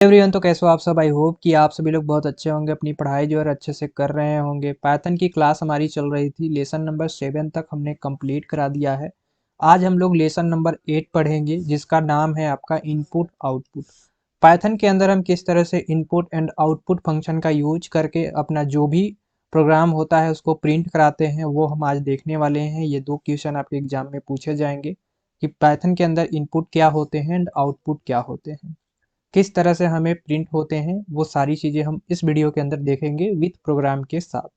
Everyone, तो कैसे हो आप सब। आई होप कि आप सभी लोग बहुत अच्छे होंगे, अपनी पढ़ाई जो है अच्छे से कर रहे होंगे। पाइथन की क्लास हमारी चल रही थी, लेसन नंबर 7 तक हमने कंप्लीट करा दिया है। आज हम लोग लेसन नंबर 8 पढ़ेंगे, जिसका नाम है आपका इनपुट आउटपुट। पाइथन के अंदर हम किस तरह से इनपुट एंड आउटपुट फंक्शन का यूज करके अपना जो भी प्रोग्राम होता है उसको प्रिंट कराते हैं, वो हम आज देखने वाले हैं। ये 2 क्वेश्चन आपके एग्जाम में पूछे जाएंगे कि पाइथन के अंदर इनपुट क्या होते हैं एंड आउटपुट क्या होते हैं, किस तरह से हमें प्रिंट होते हैं, वो सारी चीज़ें हम इस वीडियो के अंदर देखेंगे विथ प्रोग्राम के साथ।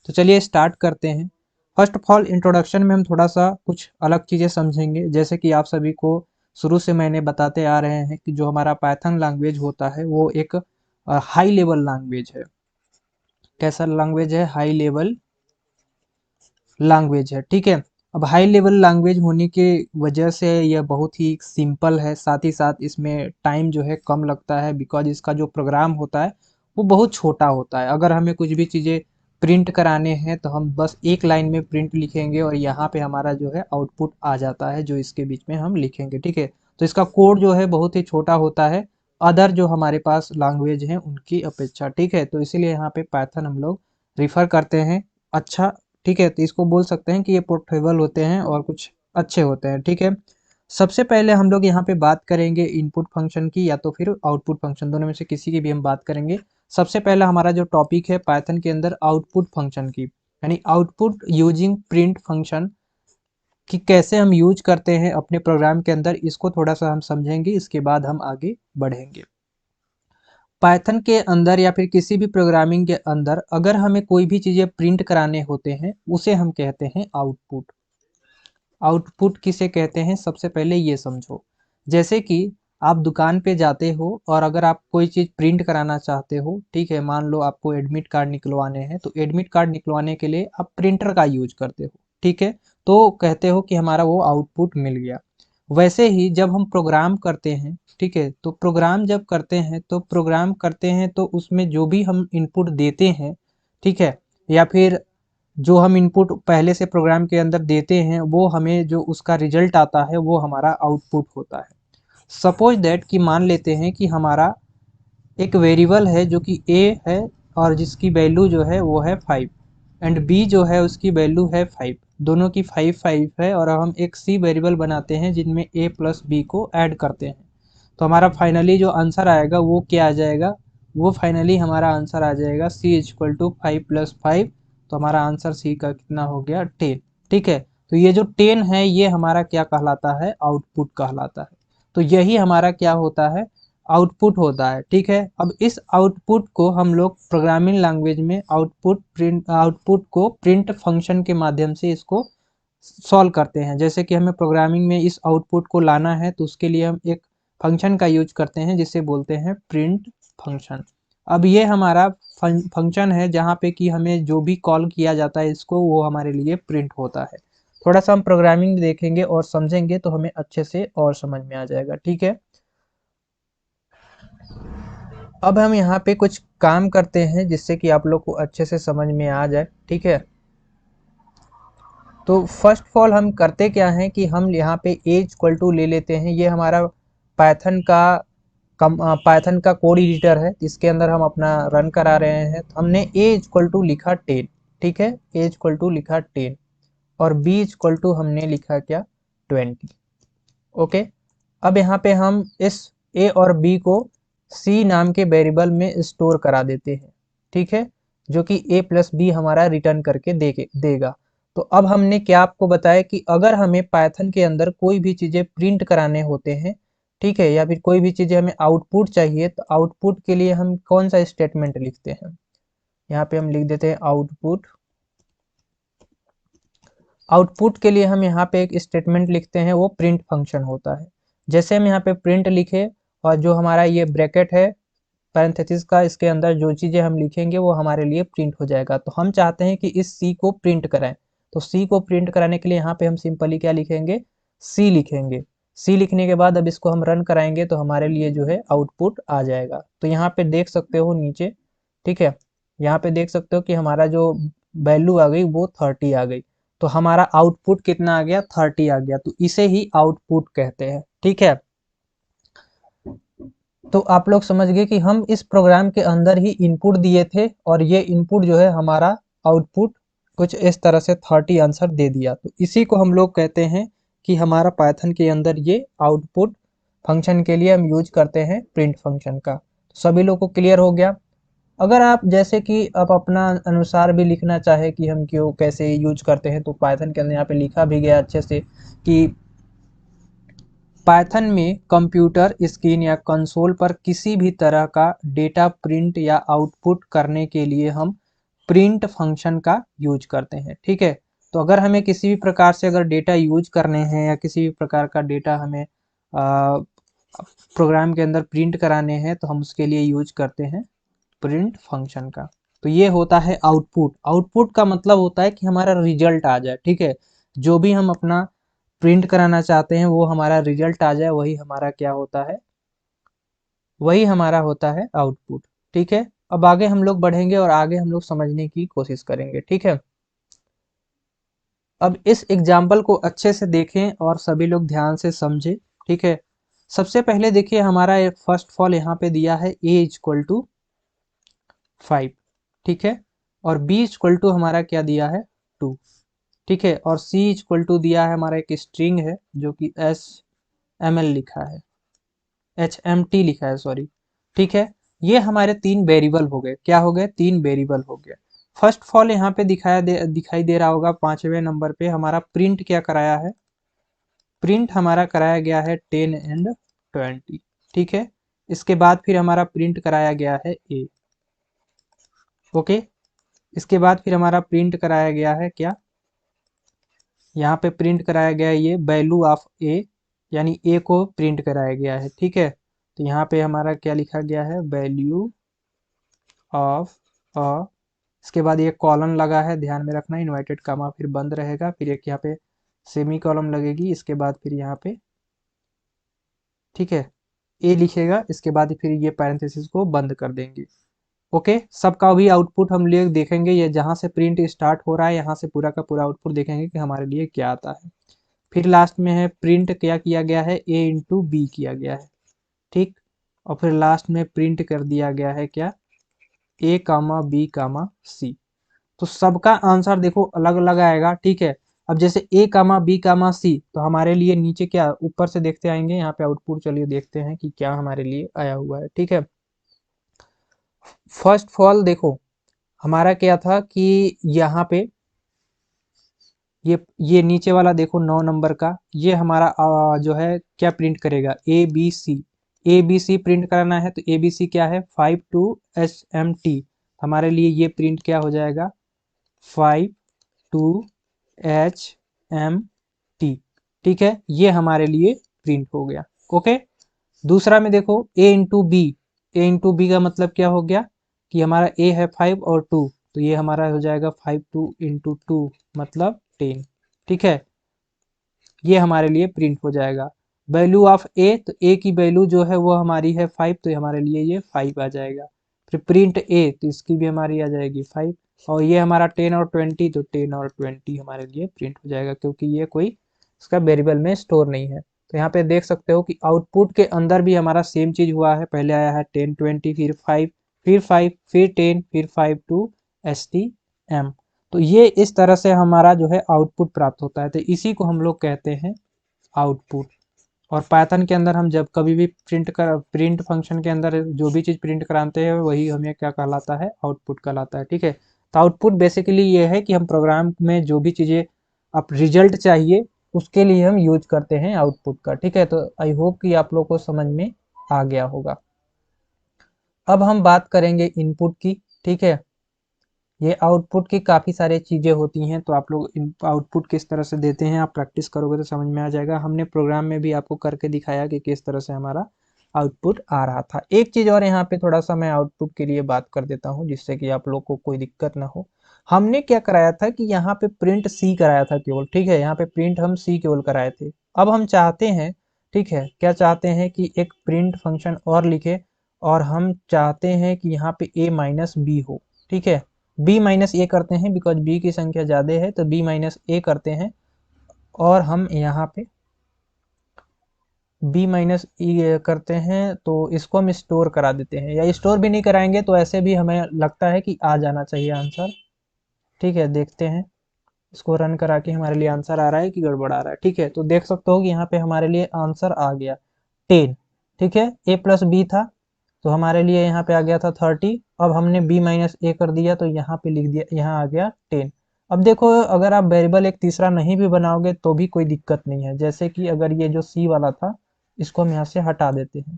तो चलिए स्टार्ट करते हैं। फर्स्ट ऑफ ऑल इंट्रोडक्शन में हम थोड़ा सा कुछ अलग चीज़ें समझेंगे। जैसे कि आप सभी को शुरू से मैंने बताते आ रहे हैं कि जो हमारा पाइथन लैंग्वेज होता है वो एक हाई लेवल लैंग्वेज है। कैसा लैंग्वेज है? हाई लेवल लैंग्वेज है, ठीक है। अब हाई लेवल लैंग्वेज होने के वजह से यह बहुत ही सिंपल है, साथ ही साथ इसमें टाइम जो है कम लगता है, बिकॉज इसका जो प्रोग्राम होता है वो बहुत छोटा होता है। अगर हमें कुछ भी चीज़ें प्रिंट कराने हैं तो हम बस एक लाइन में प्रिंट लिखेंगे और यहाँ पे हमारा जो है आउटपुट आ जाता है, जो इसके बीच में हम लिखेंगे, ठीक है। तो इसका कोड जो है बहुत ही छोटा होता है अदर जो हमारे पास लैंग्वेज हैं उनकी अपेक्षा, ठीक है। तो इसीलिए यहाँ पे पाइथन हम लोग रिफ़र करते हैं। अच्छा, ठीक है। तो इसको बोल सकते हैं कि ये पोर्टेबल होते हैं और कुछ अच्छे होते हैं, ठीक है। सबसे पहले हम लोग यहाँ पे बात करेंगे इनपुट फंक्शन की या तो फिर आउटपुट फंक्शन, दोनों में से किसी की भी हम बात करेंगे। सबसे पहला हमारा जो टॉपिक है पाइथन के अंदर आउटपुट फंक्शन की, यानी आउटपुट यूजिंग प्रिंट फंक्शन कि कैसे हम यूज करते हैं अपने प्रोग्राम के अंदर, इसको थोड़ा सा हम समझेंगे। इसके बाद हम आगे बढ़ेंगे। पाइथन के अंदर या फिर किसी भी प्रोग्रामिंग के अंदर अगर हमें कोई भी चीज़ें प्रिंट कराने होते हैं उसे हम कहते हैं आउटपुट। आउटपुट किसे कहते हैं सबसे पहले ये समझो। जैसे कि आप दुकान पे जाते हो और अगर आप कोई चीज़ प्रिंट कराना चाहते हो, ठीक है, मान लो आपको एडमिट कार्ड निकलवाने हैं, तो एडमिट कार्ड निकलवाने के लिए आप प्रिंटर का यूज करते हो, ठीक है। तो कहते हो कि हमारा वो आउटपुट मिल गया। वैसे ही जब हम प्रोग्राम करते हैं, ठीक है, तो प्रोग्राम जब करते हैं तो उसमें जो भी हम इनपुट देते हैं, ठीक है, या फिर जो हम इनपुट पहले से प्रोग्राम के अंदर देते हैं वो हमें जो उसका रिजल्ट आता है वो हमारा आउटपुट होता है। सपोज दैट कि मान लेते हैं कि हमारा एक वेरिएबल है जो कि ए है और जिसकी वैल्यू जो है वो है 5 एंड बी जो है उसकी वैल्यू है 5, दोनों की 5 है, और हम एक सी वेरिएबल बनाते हैं जिनमें ए प्लस बी को ऐड करते हैं। तो हमारा फाइनली जो आंसर आएगा वो क्या आ जाएगा? वो फाइनली हमारा आंसर आ जाएगा सी इज इक्वल टू 5 + 5। तो हमारा आंसर सी का कितना हो गया? 10, ठीक है। तो ये जो 10 है ये हमारा क्या कहलाता है? आउटपुट कहलाता है। तो यही हमारा क्या होता है? आउटपुट होता है, ठीक है। अब इस आउटपुट को हम लोग प्रोग्रामिंग लैंग्वेज में आउटपुट को प्रिंट फंक्शन के माध्यम से इसको सॉल्व करते हैं। जैसे कि हमें प्रोग्रामिंग में इस आउटपुट को लाना है तो उसके लिए हम एक फंक्शन का यूज करते हैं जिसे बोलते हैं प्रिंट फंक्शन। अब ये हमारा फंक्शन है जहाँ पे कि हमें जो भी कॉल किया जाता है इसको, वो हमारे लिए प्रिंट होता है। थोड़ा सा हम प्रोग्रामिंग देखेंगे और समझेंगे तो हमें अच्छे से और समझ में आ जाएगा, ठीक है। अब हम यहाँ पे कुछ काम करते हैं जिससे कि आप लोग को अच्छे से समझ में आ जाए, ठीक है। तो फर्स्ट ऑफ ऑल हम करते क्या हैं कि हम यहाँ पे ए इक्वल टू ले लेते हैं। ये हमारा पाइथन का पाइथन का कोड एडिटर है, इसके अंदर हम अपना रन करा रहे हैं। तो हमने ए इक्वल टू लिखा 10, ठीक है, ए इक्वल टू लिखा 10 और बी इक्वल टू हमने लिखा क्या? 20, ओके। अब यहाँ पे हम इस ए और बी को सी नाम के वेरिएबल में स्टोर करा देते हैं, ठीक है, जो कि ए प्लस बी हमारा रिटर्न करके देगा। तो अब हमने क्या आपको बताया कि अगर हमें पाइथन के अंदर कोई भी चीज़ें प्रिंट कराने होते हैं, ठीक है, या फिर कोई भी चीज़ें हमें आउटपुट चाहिए, तो आउटपुट के लिए हम कौन सा स्टेटमेंट लिखते हैं? यहाँ पे हम लिख देते हैं आउटपुट। आउटपुट के लिए हम यहाँ पे एक स्टेटमेंट लिखते हैं, वो प्रिंट फंक्शन होता है। जैसे हम यहाँ पे प्रिंट लिखे और जो हमारा ये ब्रैकेट है पैरेंथेसिस का, इसके अंदर जो चीज़ें हम लिखेंगे वो हमारे लिए प्रिंट हो जाएगा। तो हम चाहते हैं कि इस सी को प्रिंट कराएं, तो सी को प्रिंट कराने के लिए यहाँ पे हम सिंपली क्या लिखेंगे? सी लिखेंगे। सी लिखने के बाद अब इसको हम रन कराएंगे तो हमारे लिए जो है आउटपुट आ जाएगा। तो यहाँ पे देख सकते हो नीचे, ठीक है, यहाँ पे देख सकते हो कि हमारा जो वैल्यू आ गई वो 30 आ गई। तो हमारा आउटपुट कितना आ गया? 30 आ गया। तो इसे ही आउटपुट कहते हैं, ठीक है। तो आप लोग समझ गए कि हम इस प्रोग्राम के अंदर ही इनपुट दिए थे और ये इनपुट जो है हमारा आउटपुट कुछ इस तरह से 30 आंसर दे दिया। तो इसी को हम लोग कहते हैं कि हमारा पाइथन के अंदर ये आउटपुट फंक्शन के लिए हम यूज करते हैं प्रिंट फंक्शन का। तो सभी लोग को क्लियर हो गया। अगर आप जैसे कि आप अपना अनुसार भी लिखना चाहे कि हम क्यों कैसे यूज करते हैं, तो पाइथन के अंदर यहाँ पे लिखा भी गया अच्छे से कि पाइथन में कंप्यूटर स्क्रीन या कंसोल पर किसी भी तरह का डेटा प्रिंट या आउटपुट करने के लिए हम प्रिंट फंक्शन का यूज करते हैं। ठीक है, तो अगर हमें किसी भी प्रकार से अगर डेटा यूज करने हैं या किसी भी प्रकार का डेटा हमें प्रोग्राम के अंदर प्रिंट कराने हैं तो हम उसके लिए यूज करते हैं प्रिंट फंक्शन का। तो ये होता है आउटपुट। आउटपुट का मतलब होता है कि हमारा रिजल्ट आ जाए। ठीक है, जो भी हम अपना प्रिंट कराना चाहते हैं वो हमारा रिजल्ट आ जाए, वही हमारा क्या होता है, वही हमारा होता है आउटपुट। ठीक है, अब आगे हम लोग बढ़ेंगे और आगे हम लोग समझने की कोशिश करेंगे। ठीक है, अब इस एग्जाम्पल को अच्छे से देखें और सभी लोग ध्यान से समझें। ठीक है, सबसे पहले देखिए हमारा फर्स्ट फॉल यहाँ पे दिया है a इक्वल टू 5। ठीक है, और b इक्वल टू हमारा क्या दिया है 2। ठीक है, और c इक्वल टू दिया है हमारा एक स्ट्रिंग है जो कि HML लिखा है, HMT लिखा है, सॉरी। ठीक है, ये हमारे तीन वेरिएबल हो गए। क्या हो गए? तीन वेरिएबल हो गए। फर्स्ट ऑफ ऑल यहाँ पे दिखाई दे रहा होगा 5वें नंबर पे हमारा प्रिंट क्या कराया है, प्रिंट हमारा कराया गया है 10 एंड 20। ठीक है, इसके बाद फिर हमारा प्रिंट कराया गया है a। ओके, इसके बाद फिर हमारा प्रिंट कराया गया है क्या, यहाँ पे प्रिंट कराया गया है ये वैल्यू ऑफ a, यानी a को प्रिंट कराया गया है। ठीक है, तो यहाँ पे हमारा क्या लिखा गया है, वैल्यू ऑफ अ, इसके बाद ये कॉलन लगा है, ध्यान में रखना, इन्वर्टेड कामा फिर बंद रहेगा, फिर एक यहाँ पे सेमी कॉलम लगेगी, इसके बाद फिर यहाँ पे, ठीक है, ए लिखेगा, इसके बाद फिर ये पैरेंथेसिस को बंद कर देंगे। ओके, सबका भी आउटपुट हम लोग देखेंगे, ये जहाँ से प्रिंट स्टार्ट हो रहा है यहाँ से पूरा का पूरा आउटपुट देखेंगे कि हमारे लिए क्या आता है। फिर लास्ट में है प्रिंट क्या किया गया है, a इंटू बी किया गया है। ठीक, और फिर लास्ट में प्रिंट कर दिया गया है क्या, a कामा बी कामा सी। तो सबका आंसर देखो अलग अलग आएगा। ठीक है, अब जैसे ए कामा बी कामा सी, तो हमारे लिए नीचे क्या, ऊपर से देखते आएंगे यहाँ पे आउटपुट, चलिए देखते हैं कि क्या हमारे लिए आया हुआ है। ठीक है, फर्स्ट ऑफ ऑल देखो हमारा क्या था कि यहाँ पे ये नीचे वाला देखो 9 नंबर का, ये हमारा जो है क्या प्रिंट करेगा, A B C. A B C print कराना है तो ए बी सी क्या है 5 टू HMT, हमारे लिए ये प्रिंट क्या हो जाएगा 5 टू HMT। ठीक है, ये हमारे लिए प्रिंट हो गया। ओके, दूसरा में देखो a into B, A into B का मतलब क्या हो गया कि हमारा a है 5 और 2, तो ये हमारा हो जाएगा 5 टू इंटू 2 मतलब 10। ठीक है, ये हमारे लिए प्रिंट हो जाएगा। वैल्यू ऑफ a, तो a की वैल्यू जो है वो हमारी है 5, तो हमारे लिए ये 5 आ जाएगा। फिर प्रिंट a, तो इसकी भी हमारी आ जाएगी 5, और ये हमारा 10 और 20, तो 10 और 20 हमारे लिए प्रिंट हो जाएगा, क्योंकि ये कोई इसका वेरिएबल में स्टोर नहीं है। तो यहाँ पे देख सकते हो कि आउटपुट के अंदर भी हमारा सेम चीज हुआ है, पहले आया है 10 20 फिर 5 फिर 5 फिर 10 फिर 5 टू STM। तो ये इस तरह से हमारा जो है आउटपुट प्राप्त होता है, तो इसी को हम लोग कहते हैं आउटपुट। और पाइथन के अंदर हम जब कभी भी प्रिंट फंक्शन के अंदर जो भी चीज़ प्रिंट कराते हैं वही हमें क्या कहलाता है, आउटपुट कहलाता है। ठीक है, तो आउटपुट बेसिकली ये है कि हम प्रोग्राम में जो भी चीज़ें आप रिजल्ट चाहिए उसके लिए हम यूज करते हैं आउटपुट का। ठीक है, तो आई होप कि आप लोग को समझ में आ गया होगा। अब हम बात करेंगे इनपुट की। ठीक है, ये आउटपुट की काफ़ी सारी चीज़ें होती हैं, तो आप लोग इन आउटपुट किस तरह से देते हैं आप प्रैक्टिस करोगे तो समझ में आ जाएगा। हमने प्रोग्राम में भी आपको करके दिखाया कि किस तरह से हमारा आउटपुट आ रहा था। एक चीज़ और यहाँ पे थोड़ा सा मैं आउटपुट के लिए बात कर देता हूँ जिससे कि आप लोग को कोई दिक्कत ना हो। हमने क्या कराया था कि यहाँ पे प्रिंट सी कराया था केवल। ठीक है, यहाँ पे प्रिंट हम सी केवल कराए थे। अब हम चाहते हैं, ठीक है, क्या चाहते हैं कि एक प्रिंट फंक्शन और लिखे, और हम चाहते हैं कि यहाँ पे a माइनस बी हो। ठीक है, b माइनस ए करते हैं, बिकॉज b की संख्या ज़्यादा है तो b माइनस ए करते हैं, और हम यहाँ पे बी माइनस ई करते हैं तो इसको हम स्टोर करा देते हैं, या स्टोर भी नहीं कराएंगे तो ऐसे भी हमें लगता है कि आ जाना चाहिए आंसर। ठीक है, देखते हैं इसको रन करा के हमारे लिए आंसर आ रहा है कि गड़बड़ आ रहा है। ठीक है, तो देख सकते हो कि यहाँ पे हमारे लिए आंसर आ गया 10। ठीक है, ए प्लस बी था तो हमारे लिए यहाँ पे आ गया था 30। अब हमने बी माइनस ए कर दिया तो यहाँ पे लिख दिया, यहाँ आ गया 10। अब देखो अगर आप वेरिएबल एक तीसरा नहीं भी बनाओगे तो भी कोई दिक्कत नहीं है, जैसे कि अगर ये जो सी वाला था इसको हम यहाँ से हटा देते हैं।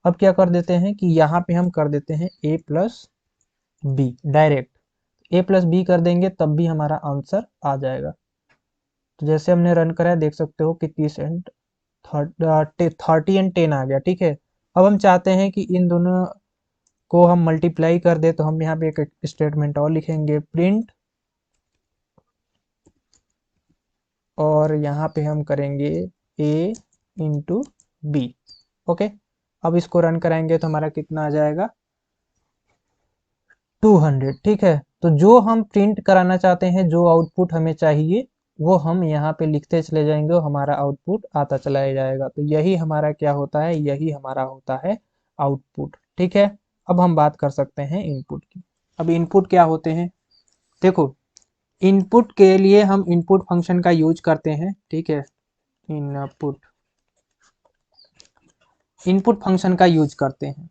अब क्या कर देते हैं कि यहाँ पे हम कर देते हैं ए प्लस बी डायरेक्ट, ए प्लस बी कर देंगे तब भी हमारा आंसर आ जाएगा। तो जैसे हमने रन करा है देख सकते हो कि 30 एंड 10 आ गया। ठीक है, अब हम चाहते हैं कि इन दोनों को हम मल्टीप्लाई कर दे तो हम यहाँ पे एक स्टेटमेंट और लिखेंगे, प्रिंट, और यहाँ पे हम करेंगे a इंटू बी। ओके, अब इसको रन कराएंगे तो हमारा कितना आ जाएगा, 200। ठीक है, तो जो हम प्रिंट कराना चाहते हैं, जो आउटपुट हमें चाहिए वो हम यहाँ पे लिखते चले जाएंगे और हमारा आउटपुट आता चला जाएगा। तो यही हमारा क्या होता है, यही हमारा होता है आउटपुट। ठीक है, अब हम बात कर सकते हैं इनपुट की। अब इनपुट क्या होते हैं, देखो इनपुट के लिए हम इनपुट फंक्शन का यूज करते हैं। ठीक है, इनपुट फंक्शन का यूज करते हैं।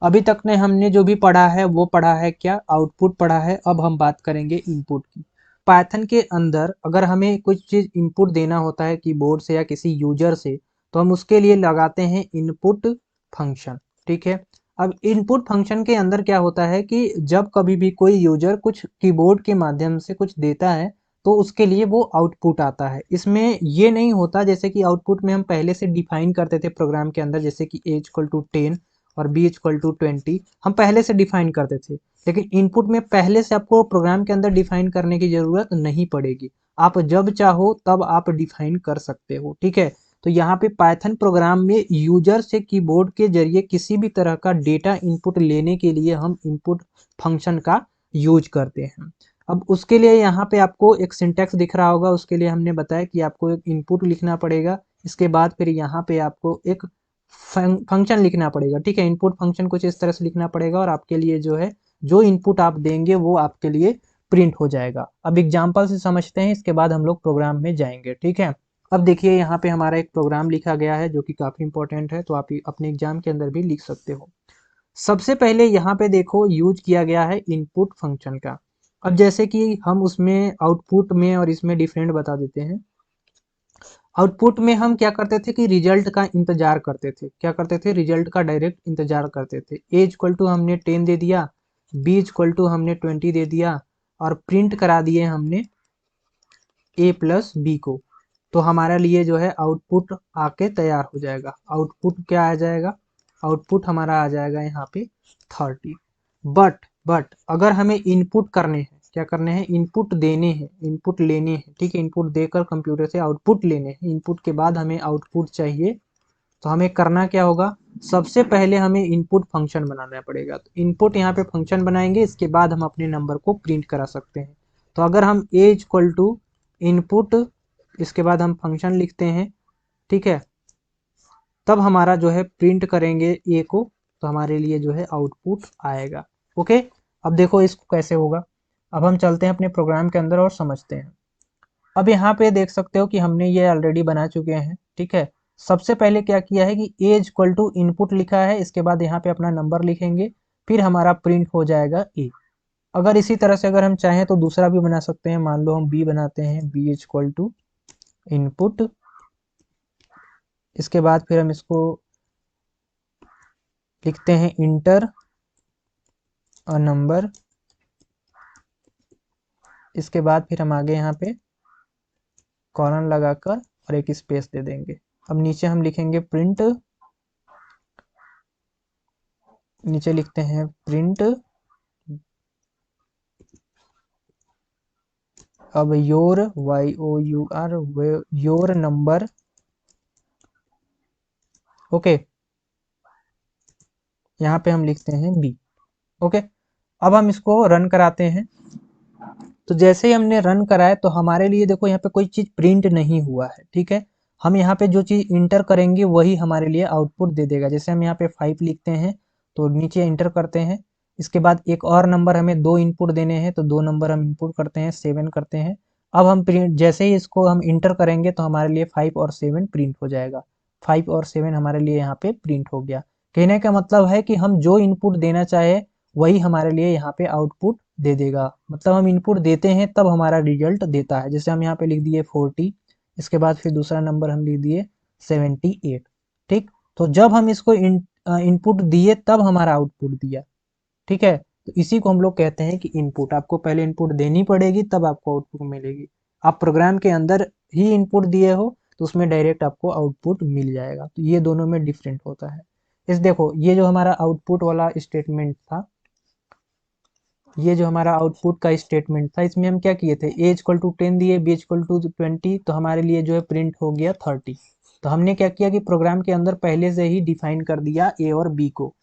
अभी तक ने हमने जो भी पढ़ा है वो पढ़ा है क्या, आउटपुट पढ़ा है। अब हम बात करेंगे इनपुट की। पाइथन के अंदर अगर हमें कुछ चीज़ इनपुट देना होता है कीबोर्ड से या किसी यूजर से, तो हम उसके लिए लगाते हैं इनपुट फंक्शन। ठीक है, अब इनपुट फंक्शन के अंदर क्या होता है कि जब कभी भी कोई यूजर कुछ कीबोर्ड के माध्यम से कुछ देता है तो उसके लिए वो आउटपुट आता है। इसमें ये नहीं होता जैसे कि आउटपुट में हम पहले से डिफाइन करते थे प्रोग्राम के अंदर, जैसे कि a इक्वल टू 10 और b इक्वल टू 20 हम पहले से डिफाइन करते थे। लेकिन इनपुट में पहले से आपको प्रोग्राम के अंदर डिफाइन करने की ज़रूरत नहीं पड़ेगी, आप जब चाहो तब आप डिफाइन कर सकते हो। ठीक है, तो यहाँ पे पाइथन प्रोग्राम में यूजर से कीबोर्ड के जरिए किसी भी तरह का डेटा इनपुट लेने के लिए हम इनपुट फंक्शन का यूज करते हैं। अब उसके लिए यहाँ पे आपको एक सिंटैक्स दिख रहा होगा, उसके लिए हमने बताया कि आपको एक इनपुट लिखना पड़ेगा, इसके बाद फिर यहाँ पे आपको एक फंक्शन लिखना पड़ेगा। ठीक है, इनपुट फंक्शन कुछ इस तरह से लिखना पड़ेगा और आपके लिए जो है जो इनपुट आप देंगे वो आपके लिए प्रिंट हो जाएगा। अब एग्जाम्पल से समझते हैं, इसके बाद हम लोग प्रोग्राम में जाएंगे। ठीक है, अब देखिए यहाँ पे हमारा एक प्रोग्राम लिखा गया है जो कि काफ़ी इंपॉर्टेंट है, तो आप अपने एग्जाम के अंदर भी लिख सकते हो। सबसे पहले यहाँ पे देखो यूज किया गया है इनपुट फंक्शन का। अब जैसे कि हम उसमें आउटपुट में और इसमें डिफरेंट बता देते हैं। आउटपुट में हम क्या करते थे कि रिजल्ट का इंतजार करते थे, क्या करते थे, रिजल्ट का डायरेक्ट इंतजार करते थे। ए इक्वल टू हमने 10 दे दिया, बी इक्वल टू हमने 20 दे दिया और प्रिंट करा दिए हमने ए प्लस बी को, तो हमारे लिए जो है आउटपुट आके तैयार हो जाएगा। आउटपुट क्या आ जाएगा, आउटपुट हमारा आ जाएगा यहाँ पे 30। बट अगर हमें इनपुट करने हैं, क्या करने हैं, इनपुट देने हैं, इनपुट लेने हैं। ठीक है, इनपुट देकर कंप्यूटर से आउटपुट लेने हैं, इनपुट के बाद हमें आउटपुट चाहिए, तो हमें करना क्या होगा, सबसे पहले हमें इनपुट फंक्शन बनाना पड़ेगा। तो इनपुट यहाँ पे फंक्शन बनाएंगे, इसके बाद हम अपने नंबर को प्रिंट करा सकते हैं। तो अगर हम ए इक्वल टू इनपुट, इसके बाद हम फंक्शन लिखते हैं, ठीक है, तब हमारा जो है प्रिंट करेंगे ए को, तो हमारे लिए जो है आउटपुट आएगा। ओके, अब देखो इसको कैसे होगा। अब हम चलते हैं अपने प्रोग्राम के अंदर और समझते हैं। अब यहाँ पे देख सकते हो कि हमने ये ऑलरेडी बना चुके हैं। ठीक है, सबसे पहले क्या किया है कि ए इक्वल टू इनपुट लिखा है, इसके बाद यहाँ पे अपना नंबर लिखेंगे, फिर हमारा प्रिंट हो जाएगा ए। अगर इसी तरह से अगर हम चाहें तो दूसरा भी बना सकते हैं, मान लो हम बी बनाते हैं, बी इक्वल टू इनपुट, इसके बाद फिर हम इसको लिखते हैं इंटर अ नंबर, इसके बाद फिर हम आगे यहाँ पे कॉलन लगाकर और एक स्पेस दे देंगे। अब नीचे हम लिखेंगे प्रिंट, नीचे लिखते हैं प्रिंट, अब your YOUR your number. Okay, यहाँ पे हम लिखते हैं बी। ओके, अब हम इसको रन कराते हैं। तो जैसे ही हमने रन कराया तो हमारे लिए देखो यहाँ पे कोई चीज़ प्रिंट नहीं हुआ है। ठीक है, हम यहाँ पे जो चीज़ इंटर करेंगे वही हमारे लिए आउटपुट दे देगा। जैसे हम यहाँ पे 5 लिखते हैं तो नीचे इंटर करते हैं, इसके बाद एक और नंबर हमें 2 इनपुट देने हैं तो 2 नंबर हम इनपुट करते हैं, 7 करते हैं। अब हम प्रिंट जैसे ही इसको हम इंटर करेंगे तो हमारे लिए 5 और 7 प्रिंट हो जाएगा। 5 और 7 हमारे लिए यहाँ पे प्रिंट हो गया। कहने का मतलब है कि हम जो इनपुट देना चाहे वही हमारे लिए यहाँ पे आउटपुट दे देगा। मतलब हम इनपुट देते हैं तब हमारा रिजल्ट देता है। जैसे हम यहाँ पे लिख दिए 40, इसके बाद फिर दूसरा नंबर हम लिख दिए 78। ठीक, तो जब हम इसको इनपुट दिए तब हमारा आउटपुट दिया। ठीक है, तो इसी को हम लोग कहते हैं कि इनपुट। आपको पहले इनपुट देनी पड़ेगी तब आपको आउटपुट मिलेगी। आप प्रोग्राम के अंदर ही इनपुट दिए हो तो उसमें डायरेक्ट आपको आउटपुट मिल जाएगा। तो ये दोनों में डिफरेंट होता है। इस देखो, ये जो हमारा आउटपुट वाला स्टेटमेंट था, ये जो हमारा आउटपुट का स्टेटमेंट था, इसमें हम क्या किए थे, ए इक्वल टू 10 दिए, बी इक्वल टू 20, तो हमारे लिए जो है प्रिंट हो गया 30। तो हमने क्या किया कि प्रोग्राम के अंदर पहले से ही डिफाइन कर दिया ए और बी को।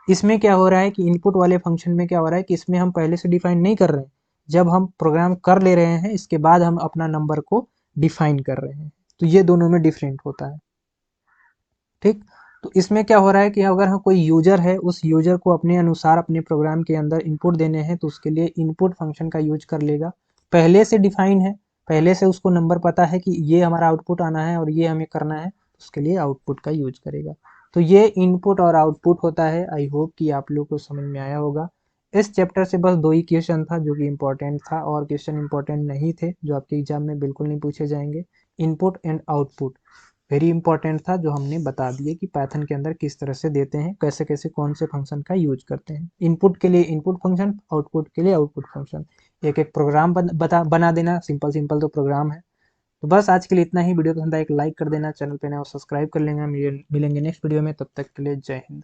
इसमें क्या हो रहा है कि इनपुट वाले फंक्शन में क्या हो रहा है कि इसमें हम पहले से डिफाइन नहीं कर रहे हैं। जब हम प्रोग्राम कर ले रहे हैं इसके बाद हम अपना नंबर को डिफाइन कर रहे हैं। तो ये दोनों में डिफरेंट होता है। ठीक, तो इसमें क्या हो रहा है कि अगर हम कोई यूजर है, उस यूजर को अपने अनुसार अपने प्रोग्राम के अंदर इनपुट देने हैं तो उसके लिए इनपुट फंक्शन का यूज कर लेगा। पहले से डिफाइन है, पहले से उसको नंबर पता है कि ये हमारा आउटपुट आना है और ये हमें करना है, उसके लिए आउटपुट का यूज करेगा। तो ये इनपुट और आउटपुट होता है। आई होप कि आप लोग को समझ में आया होगा। इस चैप्टर से बस 2 ही क्वेश्चन था जो कि इम्पोर्टेंट था, और क्वेश्चन इम्पोर्टेंट नहीं थे जो आपके एग्जाम में बिल्कुल नहीं पूछे जाएंगे। Input and output very important था, जो हमने बता दिए कि पाइथन के अंदर किस तरह से देते हैं, कैसे कैसे कौन से फंक्शन का यूज करते हैं। इनपुट के लिए इनपुट फंक्शन, आउटपुट के लिए आउटपुट फंक्शन। एक एक प्रोग्राम बना देना, सिंपल सिंपल तो प्रोग्राम है। तो बस आज के लिए इतना ही। वीडियो पसंद आए एक लाइक कर देना, चैनल पे नए हो सब्सक्राइब कर लेना। मिलेंगे नेक्स्ट वीडियो में, तब तक के लिए जय हिंद।